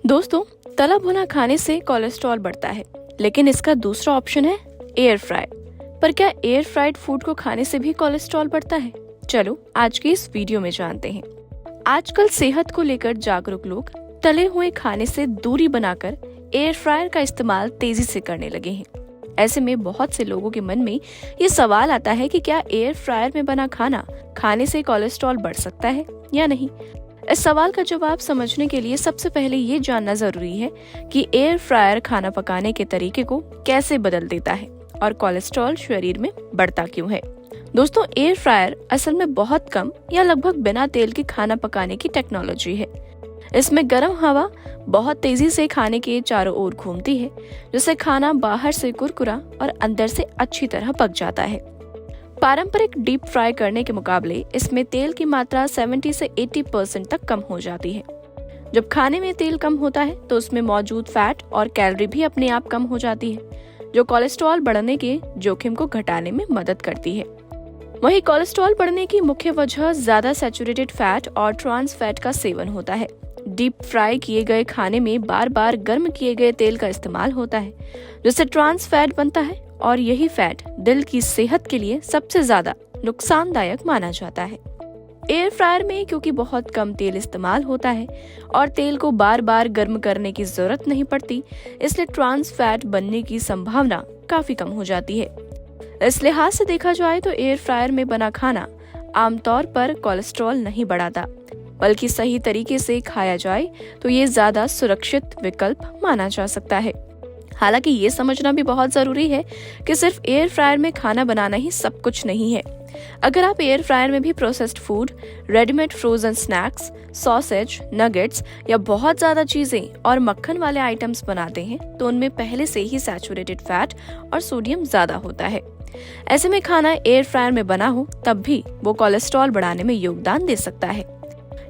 दोस्तों, तला भुना खाने से कोलेस्ट्रॉल बढ़ता है, लेकिन इसका दूसरा ऑप्शन है एयर फ्राई। पर क्या एयर फ्राइड फूड को खाने से भी कोलेस्ट्रॉल बढ़ता है? चलो आज की इस वीडियो में जानते हैं। आजकल सेहत को लेकर जागरूक लोग तले हुए खाने से दूरी बनाकर एयर फ्रायर का इस्तेमाल तेजी से करने लगे हैं। ऐसे में बहुत से लोगों के मन में ये सवाल आता है कि क्या एयर फ्रायर में बना खाना खाने से कोलेस्ट्रॉल बढ़ सकता है या नहीं। इस सवाल का जवाब समझने के लिए सबसे पहले ये जानना जरूरी है कि एयर फ्रायर खाना पकाने के तरीके को कैसे बदल देता है और कोलेस्ट्रॉल शरीर में बढ़ता क्यों है। दोस्तों, एयर फ्रायर असल में बहुत कम या लगभग बिना तेल के खाना पकाने की टेक्नोलॉजी है। इसमें गर्म हवा बहुत तेजी से खाने के चारों ओर घूमती है, जिससे खाना बाहर से कुरकुरा और अंदर से अच्छी तरह पक जाता है। पारंपरिक डीप फ्राई करने के मुकाबले इसमें तेल की मात्रा 70 से 80% तक कम हो जाती है। जब खाने में तेल कम होता है तो उसमें मौजूद फैट और कैलोरी भी अपने आप कम हो जाती है, जो कोलेस्ट्रॉल बढ़ने के जोखिम को घटाने में मदद करती है। वहीं कोलेस्ट्रॉल बढ़ने की मुख्य वजह ज्यादा सैचुरेटेड फैट और ट्रांस फैट का सेवन होता है। डीप फ्राई किए गए खाने में बार बार गर्म किए गए तेल का इस्तेमाल होता है, जिससे ट्रांस फैट बनता है और यही फैट दिल की सेहत के लिए सबसे ज्यादा नुकसानदायक माना जाता है। एयर फ्रायर में क्योंकि बहुत कम तेल इस्तेमाल होता है और तेल को बार बार गर्म करने की जरूरत नहीं पड़ती, इसलिए ट्रांस फैट बनने की संभावना काफी कम हो जाती है। इस लिहाज से देखा जाए तो एयर फ्रायर में बना खाना आमतौर पर कोलेस्ट्रॉल नहीं बढ़ाता, बल्कि सही तरीके से खाया जाए तो ये ज्यादा सुरक्षित विकल्प माना जा सकता है। हालांकि ये समझना भी बहुत जरूरी है कि सिर्फ एयर फ्रायर में खाना बनाना ही सब कुछ नहीं है। अगर आप एयर फ्रायर में भी processed food, readymade frozen snacks, sausage, nuggets या बहुत ज्यादा चीजें और मक्खन वाले आइटम्स बनाते हैं तो उनमें पहले से ही सैचुरेटेड फैट और सोडियम ज्यादा होता है। ऐसे में खाना एयर फ्रायर में बना हो तब भी वो कोलेस्ट्रॉल बढ़ाने में योगदान दे सकता है।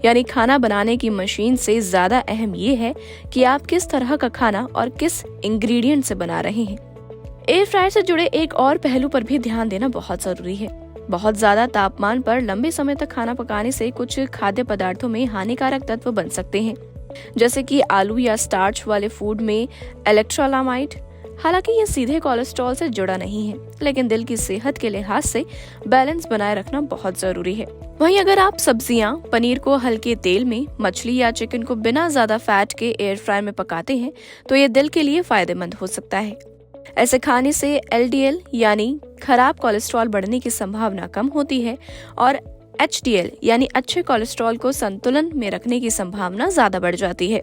यानी खाना बनाने की मशीन से ज्यादा अहम ये है कि आप किस तरह का खाना और किस इंग्रेडिएंट से बना रहे हैं। एयर फ्रायर से जुड़े एक और पहलू पर भी ध्यान देना बहुत जरूरी है। बहुत ज्यादा तापमान पर लंबे समय तक खाना पकाने से कुछ खाद्य पदार्थों में हानिकारक तत्व बन सकते हैं, जैसे कि आलू या स्टार्च वाले फूड में इलेक्ट्रोलामाइड। हालांकि ये सीधे कोलेस्ट्रॉल से जुड़ा नहीं है, लेकिन दिल की सेहत के लिहाज से बैलेंस बनाए रखना बहुत जरूरी है। वहीं अगर आप सब्जियां, पनीर को हल्के तेल में, मछली या चिकन को बिना ज्यादा फैट के एयर फ्रायर में पकाते हैं तो ये दिल के लिए फायदेमंद हो सकता है। ऐसे खाने से एलडीएल यानी खराब कोलेस्ट्रॉल बढ़ने की संभावना कम होती है और एचडीएल यानी अच्छे कोलेस्ट्रॉल को संतुलन में रखने की संभावना ज्यादा बढ़ जाती है।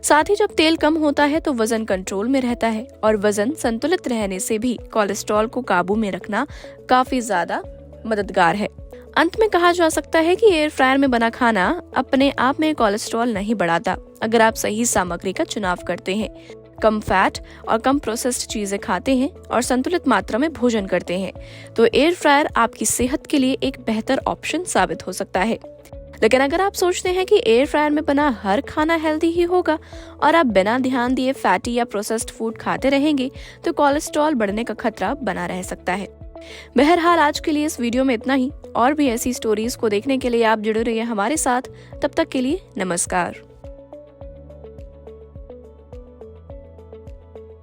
साथ ही जब तेल कम होता है तो वजन कंट्रोल में रहता है और वजन संतुलित रहने से भी कोलेस्ट्रॉल को काबू में रखना काफी ज्यादा मददगार है। अंत में कहा जा सकता है कि एयर फ्रायर में बना खाना अपने आप में कोलेस्ट्रॉल नहीं बढ़ाता, अगर आप सही सामग्री का चुनाव करते हैं, कम फैट और कम प्रोसेस्ड चीजें खाते हैं और संतुलित मात्रा में भोजन करते हैं, तो एयर फ्रायर आपकी सेहत के लिए एक बेहतर ऑप्शन साबित हो सकता है। लेकिन अगर आप सोचते हैं कि एयर फ्रायर में बना हर खाना हेल्दी ही होगा और आप बिना ध्यान दिए फैटी या प्रोसेस्ड फूड खाते रहेंगे तो कोलेस्ट्रॉल बढ़ने का खतरा बना रह सकता है। बहरहाल आज के लिए इस वीडियो में इतना ही। और भी ऐसी स्टोरीज को देखने के लिए आप जुड़े रहिए हमारे साथ। तब तक के लिए नमस्कार।